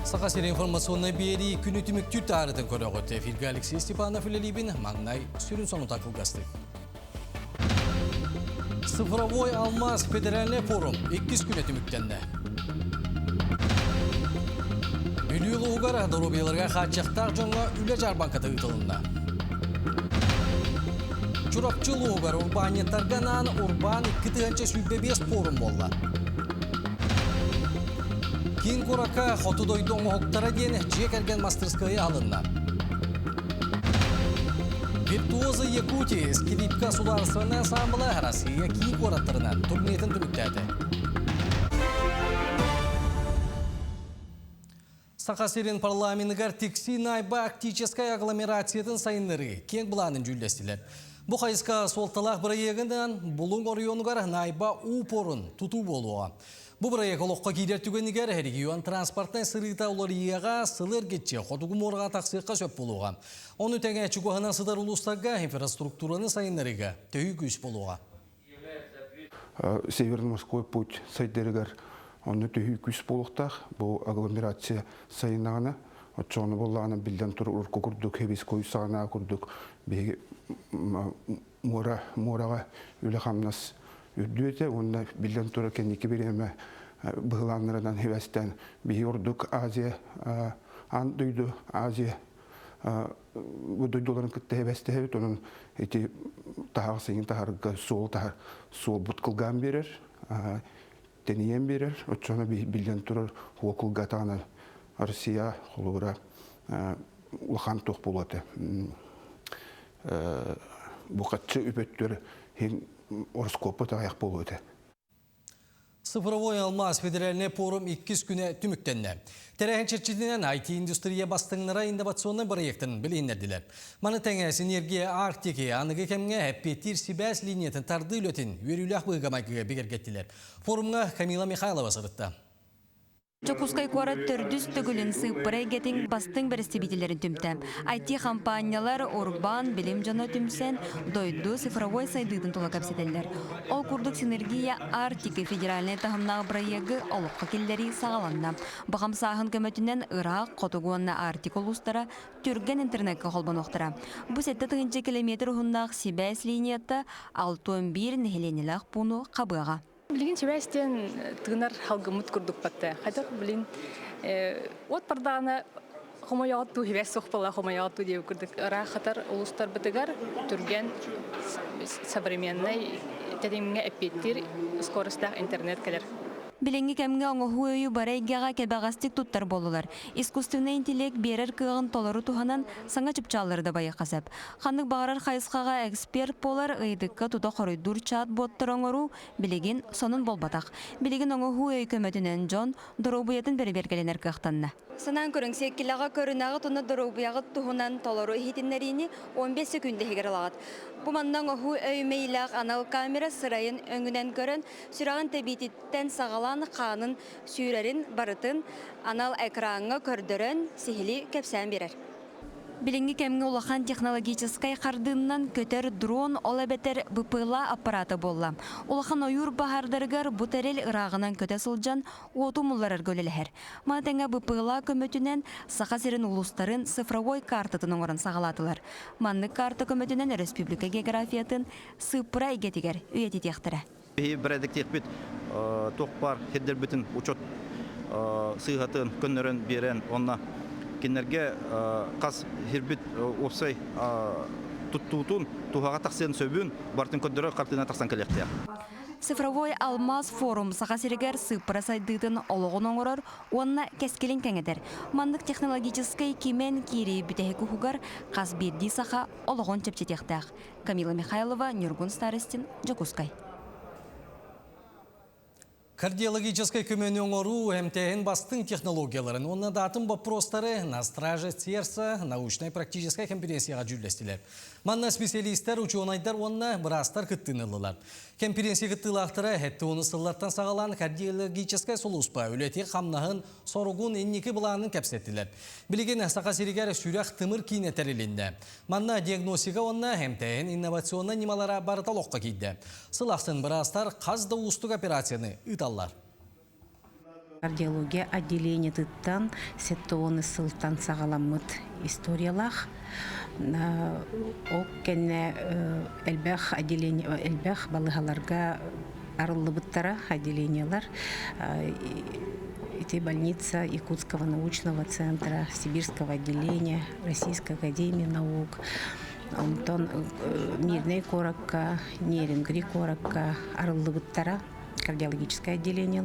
Сақасыр информационный бери күні түміктү тарытын көріғыт. Эфирге Алексей Степанов үлелейбін маңнай сүрін соны тақылғасты. Цифровой алмаз федеральный форум 2 күні түміктенді. Үлілі ұғар дұрубелерге қатшақтар жоңға үлі жарбанқаты ұтылында. Чурапчылы ұғар урбанеттарганан урбан 2 сүббебес форум болды. Кин Курака хотудойду оңоқтара ден жекерген мастерская алынна. Виртуозы Якутия скрипка государственная ансамблі Россия Кин Кураттарынан турнетін түміктәді. Сақасерин парламентігер текси найба актическая агломерациятын сайынлары кең бұланын жүлдестілер. Бұл қайысқа солталақ бірайегінден бұлың орионығар найба ұпорын тұту болуға. Бұл проект олыққа кейдертігенігер регион транспортын сырыта оларияға сылыр кетче қотығым орға тақсыққа сөп болуға. Оны тәңе чүгіғынан сыдар ұлыстарға инфраструктураны сайынларыға түйі күш болуға. Северно-Морской путь сайдерігер оны түйі күш болуқтақ. Бұл агломерация сайынағына. Отчоны болағына білден тұр ұрқы күрдік, хевес көй сағына күрдік. Мораға үлі қамнас үрдüete onda bilden tura kendiki bireme bıhlanlardan hevesten bir yorduk Azia an duydu Azia bu duyduların kıtta heveste evet onun eti tahar sayın tahar sol butkılgan birer deneyen birer o bilden tura hukulgatana Rusya hulura ulhan toh buladı bu katçı üpettür Ороскопы тағаяқ болуды. Цифровой алмаз федеральный форум 2 күні түміктенді. Тәрәхін чәрчедінен IT-индустрия бастыңнара инновационный проекттің білейіндерділер. Маны тәңе синергия Арктики анығы кәмге әппеттер Сибәс линиятын тарды үлетін өріліғ бұғамайкіға бекергеттілер. Форумға Камила Михайлова сырытты. Чокускай куара төрдүс төгүлін сыппырай гетин бастың берестебителерін түмті. IT-компаниялар урбан білім жана түмсен дойду цифровой сайдыдын тула капсетелер. Ол курдук синергия Арктика федеральный тахымнағы проегі олыққа келдері сағаланна. Бағам сағын көмөтінен Ирақ, Котугуанна Арктика ұлыстара түрген интернетке қолбан оқтыра. Бұ сетті 1 километр ұхыннақ Сибәс линиятта 61 нехеленілақ пуну қабыға. Билген Сибәстен тыгынар халгымыт күрдік батты. Қайдар білін, от бардағына хомаяғатту, Сибәс соқпала хомаяғатту деп күрдік. Ара қатар ұлыстар бітігар түрген современный тәдеміңе әппеттер скоростақ интернет кәлер. Биленги кемге оңоху өйі барайгаға кәбәғастик туттар болулар. Искусственный интеллект берер кығын толыру туханан саңа чыпчалырды байы қасап. Ханнык бағарар қайысқаға эксперт болар ұйдыққа тута қоройдур чат боттыр оңыру билеген сонын болбатақ. Билеген оңоху өй көмөтінен жон дұрубуетін бері-бергеленер кықтанна. Санан көрің секкілаға көрінағы тұны дұрубуяғы тұхынан толыру хитиннеріні 15 секунде хегералағат. Бұмандан оңоху өймейлақ анал камера сырайын өңінен көрін сүрағын тәбететтен сағалан қанын сүйрерін барытын анал экранға көрдірін сихили кәпсән берер. Биленги кемге улахан технологическай қардыннан көтер дрон олабетер БПЛА аппараты болла. Улахан ойур бағардаргар бұтарел ырағынан көте сылжан оту мұлларар көлелер. Матаңа БПЛА көмөтінен сақасерін улустарын цифровой картатын оңырын сағалатылар. Манны карта көмөтінен республика географиятын сыпыра игетігер үйеті тектірі. Біредік текпет тоқпар хеддер бүтін учет сыйғатын көннерін берен онна кенерге қас хербит опсай туттуутун тухаға тақсен сөбін бартын көндірі қартына тақсан кәлектия. Цифровой алмаз форум сақасерігер сыпыра сайдыдын олығын оңырар, онына кәскелін кәңедер. Мандық технологическай кемен кері бүтәхі күхугар қас берді сақа олығын чепчетектәқ. Камила Михайлова, Нюргун Старостин, Джокускай. Кардиологической көмені оңыру МТН бастың технологияларын, онына датын вопростары на страже сердца научно-практической конференцияға жүлдестілер. Манна специалисттер ученыйдар онына бірастар күттінілілер. Конференция күттілақтыры әтті оны сылларттан сағалан кардиологической солуспа өлеті қамнағын сорғын еннекі бұлағының кәпсеттілер. Білеген сақасерігер сүрәқ тымыр кейіне тәрелінді. Манна диагностика онына МТН инновационны немалара барыталоққа кейді. Сылақсын бірастар қазды ұстық операцияны ұталар. Кардиология отделение тыттан сеттоны сылтан сагаламмыт историялах. Ол кенне элбэх отделение элбэх балыгаларга арыллыбыттара отделениялар. Эти больница Якутского научного центра, Сибирского отделения, Российской академии наук, Антон Мирный коракка, Нерингри коракка, арыллыбыттара. Кардиологическое отделение,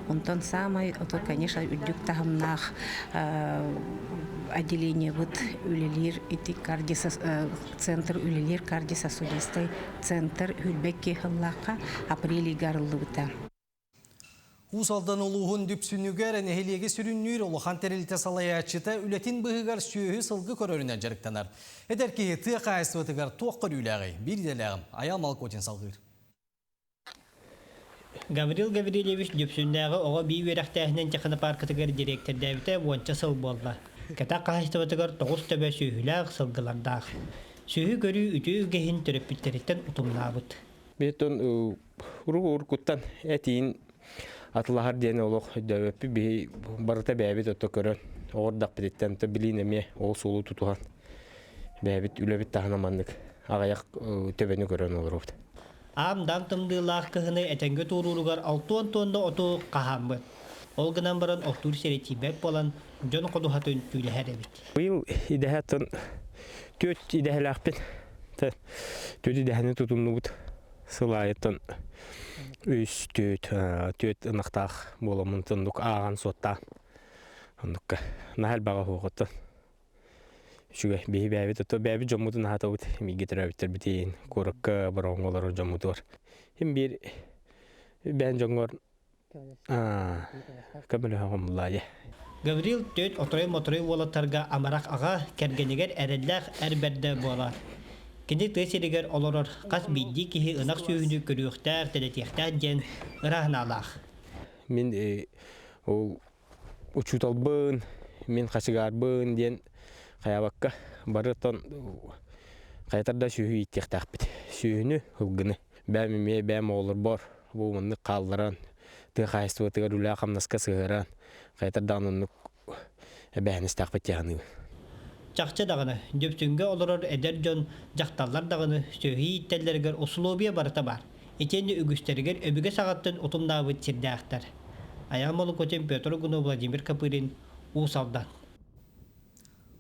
он тот самый, то, конечно, удюктагамнах отделение вот Улилир, центр Улилир кардиососудистый центр Хүлбекки хыллака апрели гарлыбыта. Усалдан улуғын дүпсүнігер әнехелеге сүріннүйр олыған терілті салаячыта үлетін бұғығар сүйі сылғы көрерінен жарықтанар. Әдерке тұқ айсыватығар тоққыр үләғі, бір деләғім, аял малкотин салғыр. Гаврил Гаврилевич дүпсүндәғы оға бей верақтәхінен текіні паркытығыр директор дәвіті онша сыл болды. Кәта қағыстыватығыр 9 төбе сүйіләғ сылғылардағы. Сүйі көрі үті үгейін түріп біттереттен ұтымлабыд. Беттон ұр-құттан әтейін атылағар дені олық дәуіпі барыта бәбет өтті көрін. Оғырдақ бітеттен білейін әме ол солы тұтуған. Бәбет үләбет тағынамандық. Ағаяқ төбені көрін олыр өпті. Амдан тымдылақ кығыны әтенгі тұруруғар 6 тонны оту қағамбы. Ол гынан баран оқтур серетибек болан жон қодуғатын түйілі әребет. Бұл идәхеттен төт идәхеләқпен. Төт идәхені тұтымны бұд. Сылайеттен өз төт ынықтақ боламын тұндық аған сотта. Ондыққа нәхәл баға хоғыттын. Шуға бейі бәбет өтті бәбет жомудын хата өт. Мегетір әбіттер бітейін. Көріккі бір оңғалары жомуды бар. Хем бір бән жоңғар көмілі ғамыллайы. Гаврил төт отрой-мотрой волаттарға амарақ аға кәргенегер әрелләқ әрбәрді болар. Кенде тәсерегер оларыр қас бейді кеге ынақ сөйіні көріқтәр, тәлетектәр ден ұрағыналақ. Мен ұчуталбын, мен қашығарбын ден қаябаққа барытын қайтарда сүйі иттектәқ біт. Сүйіні ұлғыны. Бәміме бәм олыр бар. Бұл мұнды қалдыран. Тұқайсты өтігер үлі қамнасқа сығыран. Қайтардан ұнны бәністәқ біт яғыны. Чақчы дағыны, дөпсүнге олырыр әдер жон жақталар дағыны сүйі иттәлдергер осылобия барыта бар. Етенді үгістергер өбіге сағаттын ұтымдағы сирді ақтар. Аямолы көтен Петр Гуну Владимир Капырин Усалдан.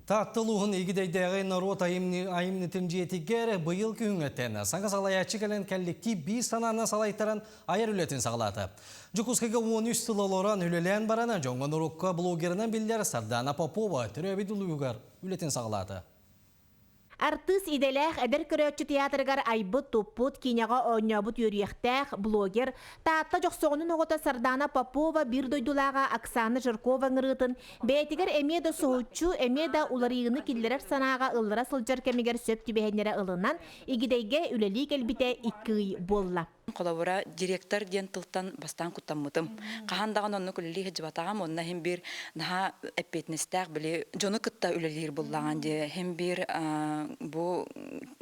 Таттылуғын егідейдегі народ айымнытын жетігер бұйыл күйіңеттен саңға салаячы кәлін кәлікті бей сананы салайттаран айыр үлетін сағылаты. Жүкускігі 13 сылалоран үлелен барана жоңғы нұрыққа блогерінен білдер Сардана Попова түрі өбеділуғар үлетін сағылаты. Артыс иделэх эдер көрөтчү театргар айбыт туппут киняга ойнобут юриехтэх блогер таатта жоксоонун огота Сардана Попова бир дойдулага Оксана Жиркова ңырытын бетигер эмеда соучу эмеда уларыгыны киллерер санаага ыллара сылжар кемигер сөп тибехеннере ылынан игидейге үлелик элбите 2 болла. Колабора директор ден тылтан бастан куттаммытым. Кахандаган онны күлли хижбатагам онна хем бир наха эпетнестак биле жоны кытта үлелер буллаган де хем бир бу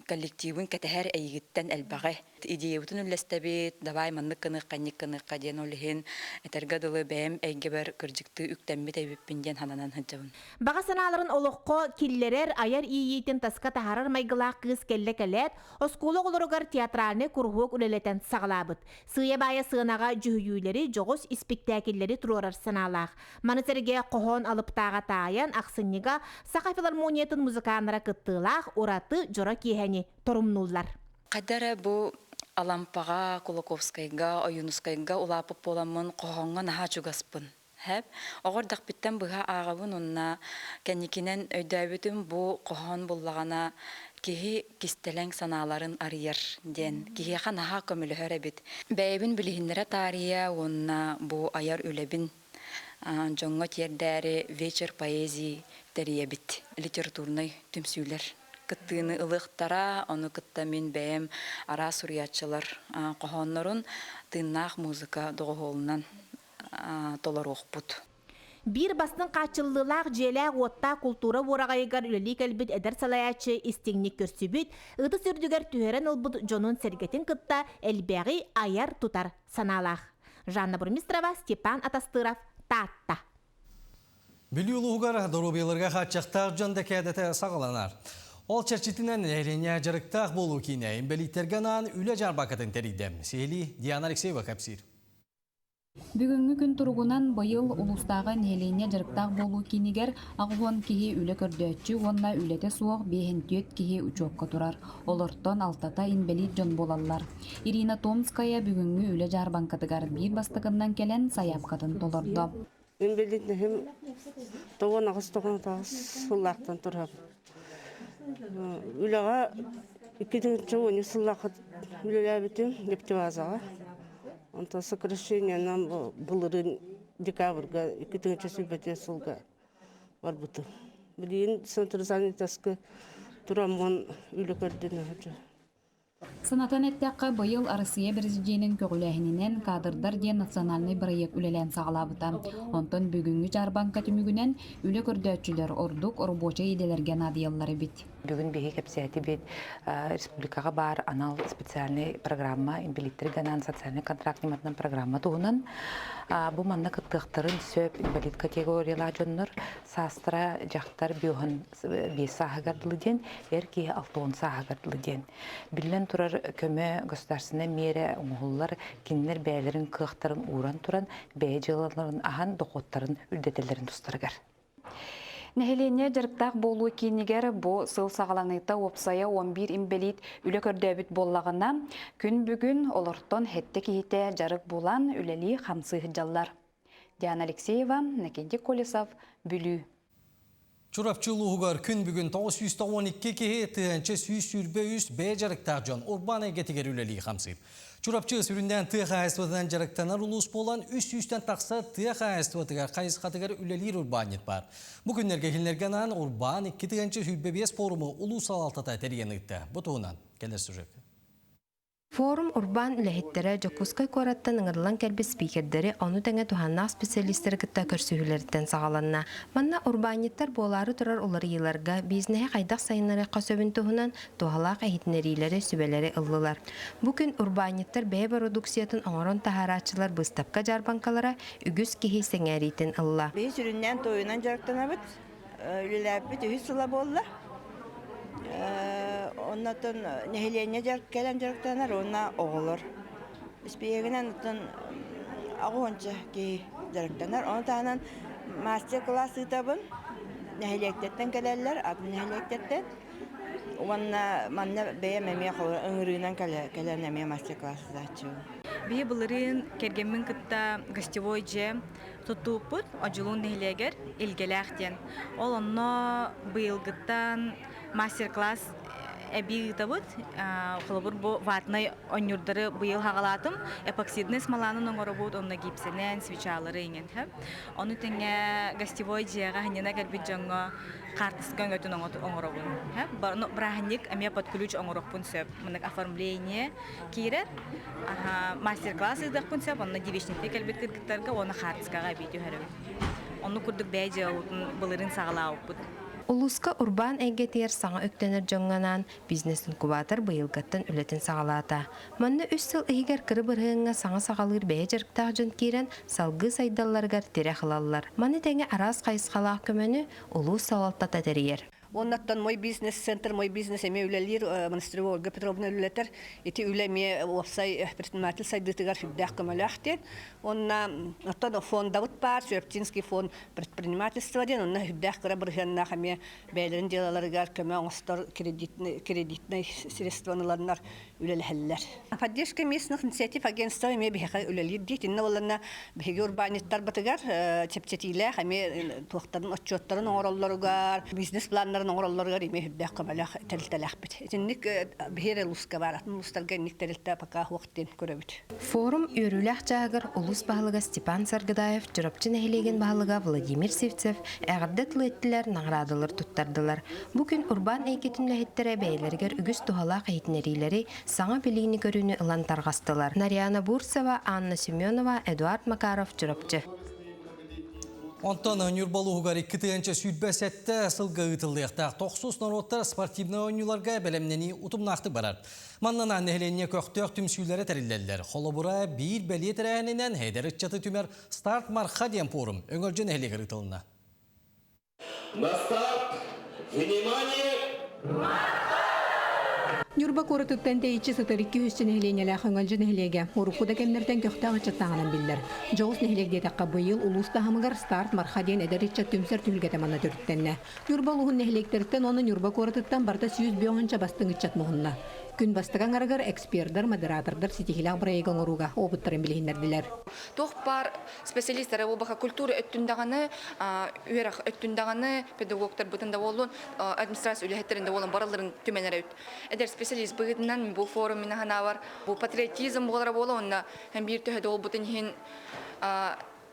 коллективын кетер эйгиттен элбаге идеябытын үлестебит давай манны кыны канник ден олхин этергадылы бэм эйгебер кыржыкты үктеммит эбиппинден хананан хаджабын. Бага саналарын олоқко киллерер аяр ийитин таска тахарар майгылаак кыз келле келет оскулу олоругар театральный кургук үлелетен сагалабыт. Сыя бая сыынага жүһүйүлери жогос спектакльлери турар саналаах. Манысерге кохон алып тага таян аксыннига Саха филармониятын музыканара кыттылаах ураты жора киһени торумнуллар. Кадара бу Алампага, Кулаковскайга, Оюнускайга улапып боламын кохонга наха чугаспын. Хәп, огордак биттен быга агабын онна кенникинен өйдөбүтүм бу кохон буллагана кихи кистелең саналарын арыяр ден. Кихи ханаха көмөлө хөрөбит. Бәйбин билихиннере тария онна бу аяр үлебин. Жоңго тердәре вечер поэзии теребит. Литературный төмсүләр. Кыттыны ылыктара, оны кытта мен бәйем ара сурьячылар кохоннорун тыннах музыка доголунан толорох бут. Бир бастын качыллылар желәк отта культура борагайгар үлелик элбит эдер салаячы истиңник көрсүбүт, ыты сүрдүгер түһөрен ылбыт жонун сергетин кытта элбәги аяр тутар саналах. Жанна Бурмистрова, Степан Атастыров, таатта. Білі ұлығығар дұрубелерге қатшақтар жонда кәдеті сағыланар. Ол чәрчетінен әріне жарықтақ болу кейіне имбелиттерганан үлі жарбақатын тәрейдем. Сейли Диана Алексеева кәпсір. Бүгінгі күн тұрғынан байыл ұлыстағы нәлейне жарықтақ болу кейінігер ағуан кеге үлі көрдөтчі, онна үлеті суық бейін түйет кеге учоққа тұрар. Олырттан алтата инбелит жон болалар. Ирина Томская бүгінгі үлі жарбанкатығар бір бастығынан келен саяпқатын толырды. Инбелит нәхім тоғын ағыз сұллақтан тұрап. Үліға 2-ші сұллақыт үлілі бітім епті базаға. Онта сокращениянан бұлырын декабрға 2-ші сүлбәте сұлға бар бұты. Білейін центр занятаскы тұрамын үлі көрдені. Сынатан әттәққа байыл Арысия президенtin көғіләхінінен кадрдар ден национальный проект үлелән сағалабыта. Онтон бүгінгі жарбанка түмігінен үлі көрдөтчілер ордук орбоча иделерге надияллары бит. Бүгін беге кепсияти бит республикаға бар анал специальный программа, инвалидтерганан социальный контракт нематынан программа туғынан. Бұл манна кыттықтырын сөп инвалид категориялар жоннор састыра жақтар бүйін 5 сағағардылы ден, әрке 6-10 сағағардылы ден. Білен тұрар көмі государственный мере оңғылар кеннер бәйлерін кықтарын уран туран бәй жылаларын ахан доқоттарын үлдетелерін тұстырғар. Нәхелене жарықтақ болу кейінігер бұ сыл сағаланыйта опсая 11 имбелит үлі көрдөбіт боллағына күн бүгін олырттон хетті кейте жарық болан үлелі қамсы жаллар. Диана Алексеева, Накенди Колесов, Бүлі. Чурапчылығығар күн бүгін 912 кеге тыянчы сүйіс сүрбөйіс бәй жарықтақ жон Урбан әгетігер үлелі қамсы. Чурапчы сүрінден тыға әстватыдан жарықтанар ұлыс болан үст-үстен тақса тыға әстватыға қайыз қатығар үлелер Урбанет бар. Бүгінлерге келінергенан Урбан 2-ші хүлбебес форумы ұлыс алалтата тәрген ұйтты. Бұтуынан келер сюжет. Форум Урбан үләхеттері Жокускай қораттан ыңырлан кәлбі спикердері оны тәңе туханнақ специалистері күтті көрсүйілерден сағаланна. Манна урбаниттар болары тұрар олар еларға бизнеге қайдақ сайынлары қасөбін тұхынан туғалақ әйітнерилері сүбелері ыллылар. Бүкін урбаниттар бәй продукциятын оңырон тахарачылар бұстапқа жарбанкалара үгіз кехи сәңәритін ылла. Бей сүріннен тойынан жарықтанабыт, үліләбіт үйі сұла болды. Оннатын нәхилене кәлем жарықтанар, онна оғылыр. Үспейегінен ағуынша кей жарықтанар. Оны тағынан мастер-класс ұйтабын, нәхилектеттен кәлелер, атын нәхилектеттен. Онна манна бәйем әмей қолыр, ұңырынан кәлен әмей мастер-классы датчу. Бей бұлырын кергенмін күтті гостевой же тұттуқпыт, ажылуын нәхилегер илгеләқтен. Ол онна бұйылғыттан мастер-класс әбей ұтабыт, қолыбыр бұл ватынай ойнырдары бұйыл хағалатым, эпоксидный смоланын оңыры бұд, онына гипсенен, свечалары енген. Оны тәңе гостевой жеға ханена кәрбет жаңы қартысқан өтін оңыры бұд. Бірахынник әме подключ оңырық бұн сөп. Мұнық оформление кейрер, мастер-класс ұздақ бұн сөп, онына девешнетпе кәрбет кіргіттарға оны қартысқаға бейді әрі. Оны күрдік бәй же бұлырын сағыла ауып бұд. Улуска урбан әйгетер саңа өктенер жоңганан бизнес инкубатор быйылгаттан үлетін сағалата. Манны үс сыл егер кірі бірғыңа саңа сағалыр бәе жарықтақ жын керен салғы сайдалларғар тере қылалылар. Маны тәңе арас қайысқалақ көмені улу сауалтата тәрейер. Оннаттан мой бизнес-центр, мой бизнес эме үлелер, Монастырева Ольга Петровна үлелетер, эти үлеме опсай предприниматель сайдытыгар фиддах көмөләхтен. Оннаттан фонда вот бар, Шептинский фонд предпринимательства ден, онна фиддах кыра бұрғанна хаме бәйлерін делаларыгар көмө оңыстар кредитный средстваныларынар үлеләхәлләр. Поддержка местных инициатив агентства эме бихақа үлелер дейт, инна оларына бихеге урбаниттар батыгар, чептетилә, хаме туақтарын отчеттарын оңыролларыгар, бизнес-планнар оңролларга име хүддәк кабалах тәлтәләх бит. Этинник беһере луска бар. Лустарга ник тәлтә пока вакыттен күрәбит. Форум үрүләх жагыр улус баһалыга Степан Саргыдаев, Журапчы нәһилеген баһалыга Владимир Севцев, әгәрдәт леттиләр наградалар туттардылар. Бүген урбан әйкетинләһеттере бәйләргә үгүс тухалак әйтнәриләре саңа билигини көрүнү ылан таргастылар. Нарияна Бурсова, Анна Семенова, Эдуард Макаров, Журапчы. Онтан Нюрбалуғар 2-тігінші сүйтбәсетті сылғы ұтылдықтақ 90 народтар спортивны ойыныларға бәлемнені ұтымнақты барар. Маннан әнелене көқтіқ түмсүйлері тәрілдерлер. Холобура бір бәлет рәйінінен әйдер үтчаты түмер старт марқа ден форум өңіржен әлегір ұтылына. На старт! Внимание! Нюрба коротуттан тейчи сытырикки хүсчен эхленелі қыңғалжын эхлеге. Орукуда кемнерден көқтіға чаттағынан білдер. Жоғыс нехлегде таққа бұйыл ұлыста хамығар старт мархаден әдер итчат түмсер түлгетемана түрттенне. Нюрба луғын нехлегтерттен оны Нюрба коротуттан барда 100 бастың итчат мұғынна. Күн бастыған арығар эксперттер, модератордар сетихилақ бұрайыған ұруға опыттарын білгендерділер. Тоқ бар специалисттері обаға культура өттіндағаны, үйерақ өттіндағаны, педагогтар бұтында болуын, администрация үліхеттерінде болуын бараларын төменері өт. Әдер специалист бұғытынан бұл форум минағана бар, бұл патриотизм болары болуынна, әм бір төхеді ол бұтын ең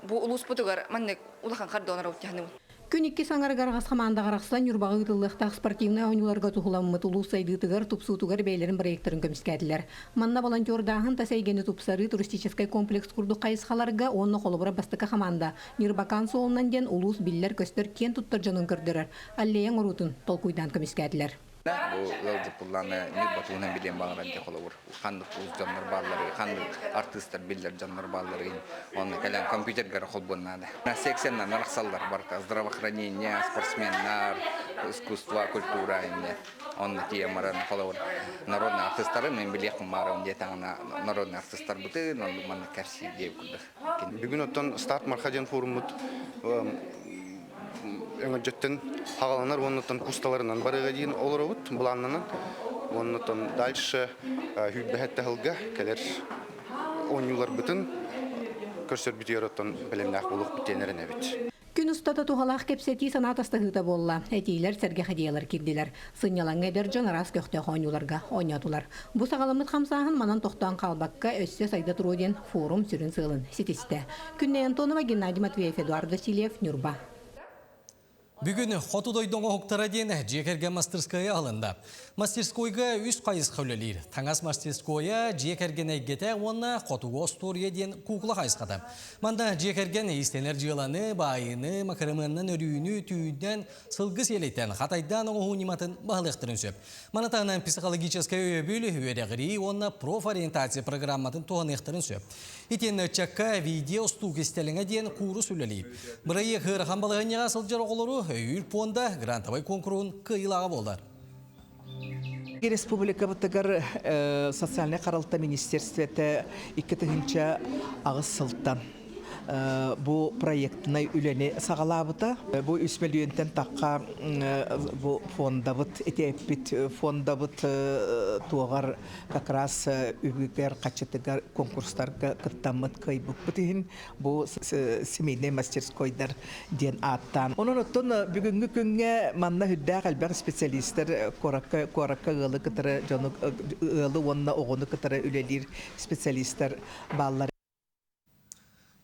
бұл ұлыс бұтығар, маннек ұлақан қарды онар өттіғаны бұл. Күн 2 саңарығар ғасқаманда қарақсан Нюрбағы ұтылықтақ спортивны ойнуларға тұхыламымыт ұлыс сайдығытығар тұпсутығар бәйлерін біректерін көміскәділер. Манна волонтердағын тасайгені тұпсары туристическай комплекс құрды қайысқаларға оны қолыбыра бастықы қаманда. Нюрбакан соғынан ден ұлыс биллер көстер кен тұттыр жанын көрдірер. Аллеян ұрутын толкуйдан көміскәділер. Bu yılcı kullanı Nürbat'ın bilen bağlar diye olur. Kandık uz canlar bağları, kandık artistler biller canlar bağları. Onun kalan kompüter gara kolbunlarda. На 80'den narxsallar var. Здравоохранение, спортсменler, искусство, культура инде. Он темаран колор. Народный артистлары мен билек марын диye таңна народный артистлар буты, но ман каршы диye курдuk. Бүгін оттан старт мархаден форумут öňetten hagalanlar ondan kustalarynan barıga diýen olur öwüt bulannan ondan dalşy hübbehette hılga keler oňular bütün körsör bitýärotdan bilenler bolup bitenlerin ebit. Күн ұстата туғалақ кепсети санат астығыта болла. Әтейлер сәрге хадиялар кирдилер. Сынялан әдер жон арас көқті қойнуларға ойнатулар. Бұ сағаламыт қамсағын манан тоқтан қалбаққа өссе сайда тұруден форум сүрін сылын сетесті. Күнне Антонова, Геннадий Матвеев, Эдуард Васильев, Нюрба. Бүгін Хотудойдың оқтара ден жекерге мастерская алында. Мастерскойға үз қайыз қаулелер. Таңас мастерскоя жекерген әйгеті онына Хотуға остория ден куқла қайызқады. Манда жекерген истенер жыланы, байыны, макарымынның өрүйіні түйінден сылғы селейтен қатайдан оңуниматын бағылықтырын сөп. Манатағынан психологическая өбілі өйрегірі онына профориентация программатын туған ектірін сөп. Итен чакка видео стук истеліңе ден куру сүлелейіп. Бірайы ғырған балығынеға сылжар оғылыру үйір понда грантовай конкурун кыйлаға болдар. Республика бұттығыр социальный қаралты министерстветі 2-тігінші ағыз сылттан. Bu proyektine üleni sağalabıda. Bu 3 milyondan takka bu fondabıt, etepit fondabıt tuğar kakras übüker kaçıtıgar konkurslarga kıttamıt kaybık bitihin. Bu semine masterskoydar diyen attan. Onun otun bugünkü günge manna hüdda kalbak spesyalistler koraka ılı kıtırı, ılı onna oğunu kıtırı ülelir spesyalistler ballar.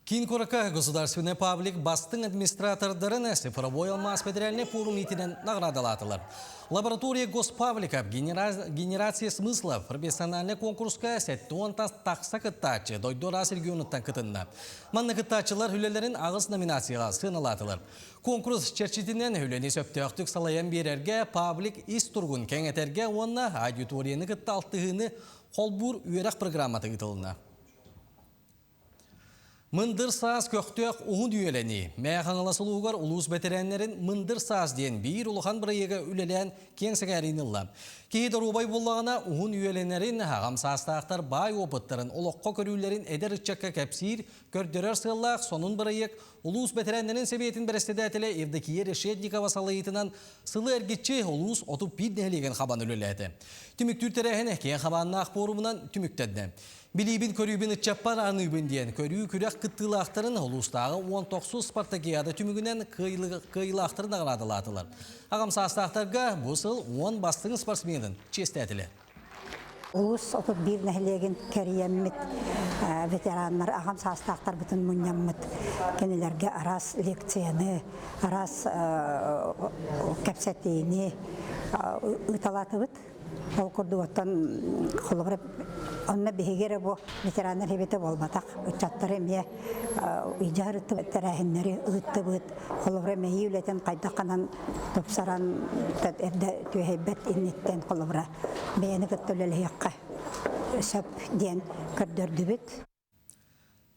Кинкорака государственный паблик бастың администратордарын цифровой алмаз федеральный форум итинен наградалатылар. Лаборатория Госпаблика генерация смыслов профессиональный конкурска сеттуан тақса кыттачы дойдора регионуттан кытынна. Манны кыттачылар хүлелерін ағыз номинацияға сыналатылар. Конкурс черчетінен хүлені сөптіқтік салаян берерге паблик ис тұрғын кәңетерге онна аудиторияны кытталтығыны қолбур үйерақ программаты кытылына. Мындыр саз көқтөк ұғын үйелені. Мәғаңыласылуғар ұлыс бәтерәнлерін мындыр саз ден бір ұлыған бірайыға үлелен кеңсігәрінілі. Кейді рубай болағына ұғын үйеленерін ағам састақтар бай опыттарын олыққа көрілерін әдер үтчакка кәпсір, көрдерер сыллақ сонын бірайық ұлыс бәтерәнлерін себетін бірістеді әтілі Евдокия Решетникова салайытынан сылы әргетче ұлыс отып биднелеген қабан үлеләді. Түміктүр тәрәхіне кен қабанын ақпорумынан түміктәді. Билибин көрүбін үтчаппар аныбын дейін көрүү күрек кыттылақтарын ұлыстағы 19 спартакиада түмігінен кыйлақтарын ағырадылатылар. Ағам састақтарға бұсыл 10 бастың спортсменін честәтілі. Улус отып bir нәхілеген кәріеммет ветеранлар ағам састақтар бүтін мұняммет. Кенелерге арас лекцияны, арас кәпсәтейіні ұталатыбыт. Ол күрді оттан құлығырып Онна бігегері бұл ветерандар хебеті болбатақ. Үтчаттары әме үйжарыты тәрәхінлері ұлытты бұд. Қолыбыра мәйі үлетен қайдақанан топсаран әрді түйхейбет иннеттен қолыбыра. Бәйені күттілі яққа сөп ден көрдірді бұд.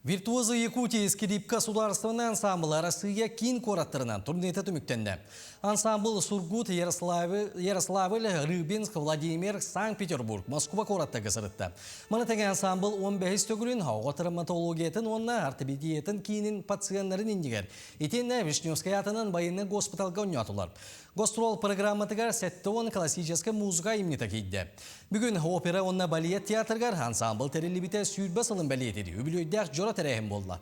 Виртуозы Якутия скрипка государственный ансамбль Россия кин кураторынан турнита түміктенді. Ансамбль Сургут, Ярославль, Рыбинск, Владимир, Санкт-Петербург, Москва кураттығы сырытты. Мұны ансамбль 15 төгілін хауға травматологиятын, онна ортопедиятын кейінін пациентлерін индигер. Етені Вишневская атынан байыны госпиталға ұнятылар. Гострол программатыгар сәтті он классическая музыка имнита кейді. Бүгін опера онна балет театргар ансамбль тәрелі біте сүйірбі сылын бәлет еді. Үбілөйдәк жора тәрәхім болды.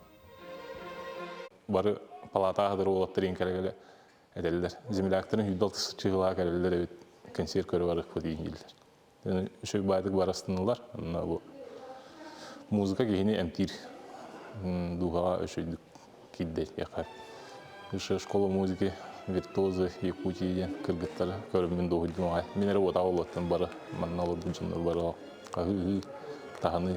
Бары палата қадыр олаттырын кәрігілі әдәлілер. Земляктарын үйдал чығыла кәрілер өт консерт көрі барық көтейін келдер. Үшік байдық барастынылар. Музыка кейіне әмтир дұғаға үшүйдік кейдер. Үші школа музыки виртуозы Якутия кыргыттары көріммен доғыдым ағай. Мен әрі ота олаттын бары, манна олар бұджынлар бары қағы тағаны.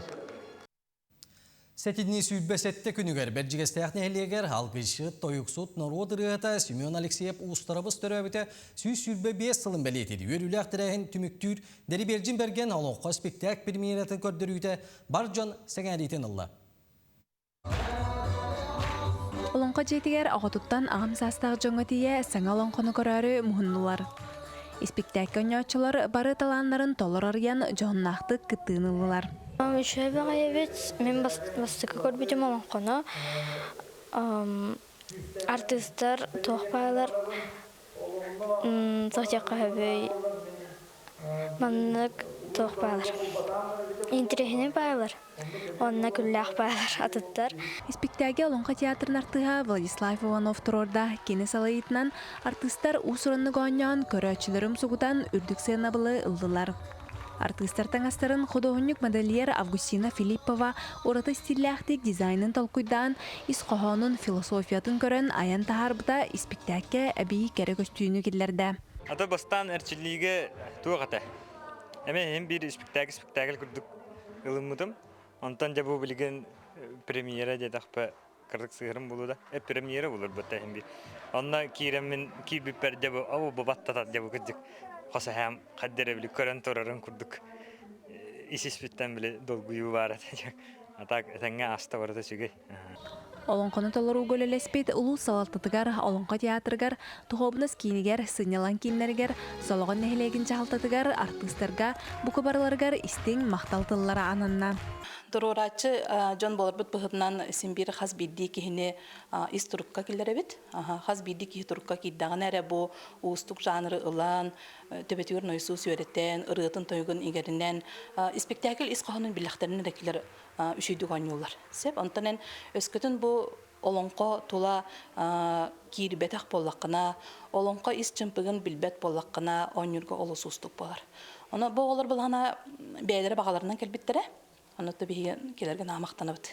Сәтідіне сүйбәсетті күнігер бәрджігестәяқны әлегер алғышы тойықсут народ рығыта Семен Алексеев ұстарабыз төрәбіті сүйбе 5 сылын бәлетеді. Өрілі ақтырағын түміктүр дәрі берджін берген алуққа спектак премьератын көрдірүйті бар жон сәңәретін ұлла. Олонқа жетігер ағытыттан ағым састағы жоңы тие сәңа олонқаны көрәрі мұхыннылар. Спектакль ойнаушылар бары таланларын толыр арыян жоғыннақты күттіңілілар. Үші бәғайбет, мен бастықы көрбетім олонқаны. Артистар, тоқпайлар, тоқтеққа өбей, маннық тоқпайлар. Интерехіне байлар. Онна күлләқ байлар атыттар. Спектакль Олонқа театрын артыға Владислав Иванов тұрорда кені салайытынан артистар усырынны ғанyan көрәтшілерім сұғыдан үрдік сенабылы ұлдылар. Артистар таңастарын художник модельер Августина Филиппова ората стилляқтик дизайнын толкуйдан ис қоғанын философиятын көрін аян тахарбыта спектакль әбей кәрі көстүйіні келерді. Ата бастан әрчілігі туғата. Әме бір спектакль күрдік ылымыдым. Онтан жабу білген премьера дедақпа кырдық сығырым болуда. Премьера болыр бұтта әм бір. Онна кейремін кейбіппер жабу, ау бұбаттатат жабу күрдік. Қоса әм қаддері білі көрін тұрарын күрдік. Исіспіттен білі долгүйі бар. Атақ әтәңе аста барыда сүгей. Олонқаны толыру көлелеспет ұлу салалтатыгар, олонқа театргар, тұғобыныз кейінігер, сынялан кейінлергер, солоған нәхілеген жағалтатыгар, артыстарға, бұқыбарларгар істің мақталтылары ананна. Дұрорачы жон болар бұт бұғытынан сенбері қаз бейді кейіне ис тұрыққа келдер әбет. Қаз бейді кейі тұрыққа кейдіған әрі бұл ұстық жанры ұлан, төбетігір нойсу сүйереттен, ұрғытын тойғын егерінен. Спектакль ис қоғының біліқтерінің рәкелер үшейдік ойнулар. Сеп, онтанен өскетін бұл олонқо тула кейірбетақ боллаққына, олонқо ис чымпығын білбет боллаққына ойнырға олыс ұстық болар. Оны бұл олар бұл ғана бәйлері бағаларынан кәлбеттері. Анатты бейген келерген амақтаны бұд.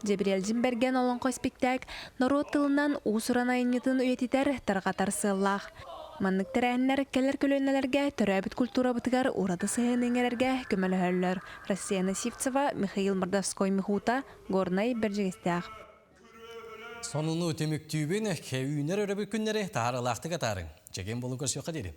Жебірелжін берген олонқо спектакль народ тылынан ұсыран айынетін өйететер тарғатар сыллақ. Манныктар әнлер келер көлөнелерге төрәбіт культура бұтығар урады сығын еңерерге көмілі өлілер. Россияна Сивцева, Михаил Мордовской Михута, Горнай Берджігістяқ. Сонуны өтемік түйбен кәуінер өрі бүкіндері тағарылақты қатарын. Жеген болу көрсеуқа деді.